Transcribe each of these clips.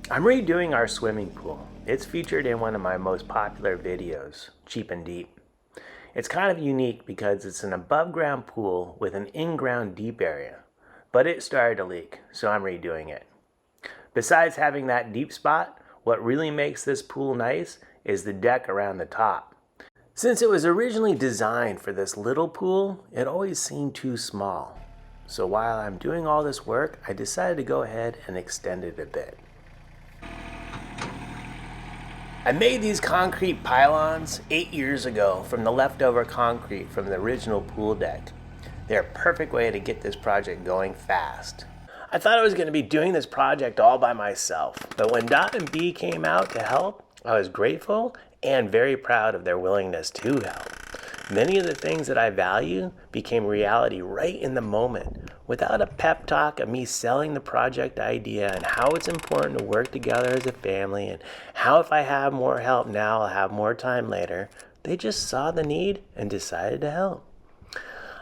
I'm redoing our swimming pool. It's featured in one of my most popular videos, Cheap and Deep. It's kind of unique because it's an above ground pool with an in-ground deep area, but it started to leak, so I'm redoing it. Besides having that deep spot, what really makes this pool nice is the deck around the top. Since it was originally designed for this little pool, it always seemed too small. So while I'm doing all this work, I decided to go ahead and extend it a bit. I made these concrete pylons 8 years ago from the leftover concrete from the original pool deck. They're a perfect way to get this project going fast. I thought I was going to be doing this project all by myself, but when Dot and Bee came out to help, I was grateful and very proud of their willingness to help. Many of the things that I value became reality right in the moment, without a pep talk of me selling the project idea and how it's important to work together as a family and how if I have more help now, I'll have more time later. They just saw the need and decided to help.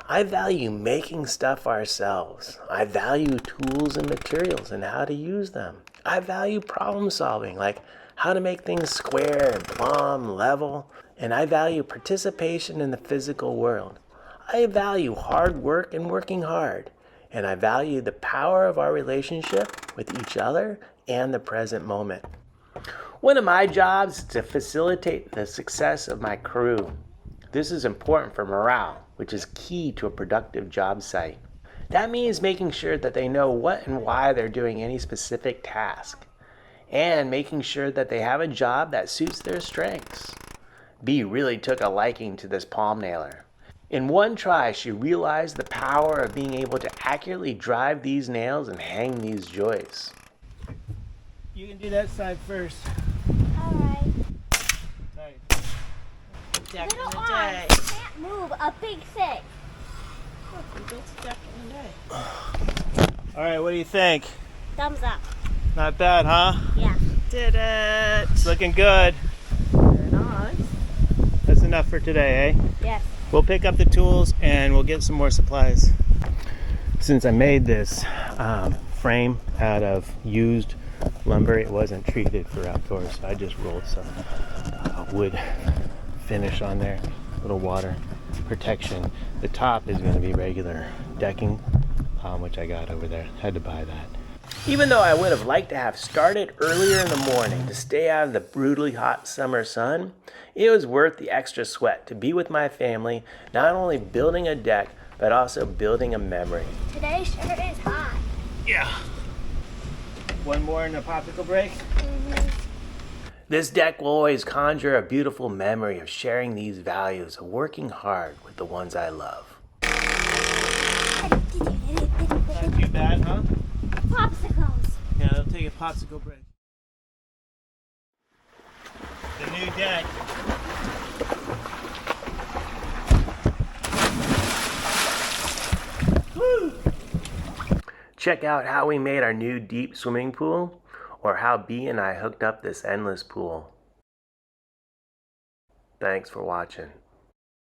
I value making stuff ourselves. I value tools and materials and how to use them. I value problem solving, like how to make things square and plumb, level. And I value participation in the physical world. I value hard work and working hard. And I value the power of our relationship with each other and the present moment. One of my jobs is to facilitate the success of my crew. This is important for morale, which is key to a productive job site. That means making sure that they know what and why they're doing any specific task, and making sure that they have a job that suits their strengths. Bee really took a liking to this palm nailer. In one try, she realized the power of being able to accurately drive these nails and hang these joists. You can do that side first. Alright. Sorry. Little arms can't move a big thing. All right, what do you think? Thumbs up. Not bad, huh? Yeah. Did it. It's looking good. Very nice. That's enough for today, eh? Yes. We'll pick up the tools and we'll get some more supplies. Since I made this frame out of used lumber, it wasn't treated for outdoors, so I just rolled some wood finish on there, a little water protection. The top is going to be regular decking, which I got over there. Had to buy that. Even though I would have liked to have started earlier in the morning to stay out of the brutally hot summer sun, it was worth the extra sweat to be with my family, not only building a deck, but also building a memory. Today sure is hot. Yeah. One more in a popsicle break? Mm-hmm. This deck will always conjure a beautiful memory of sharing these values of working hard with the ones I love. Not too bad, huh? Popsicles. Yeah, they'll take a popsicle break. The new deck. Woo! Check out how we made our new deep swimming pool, or how Bee and I hooked up this endless pool. Thanks for watching.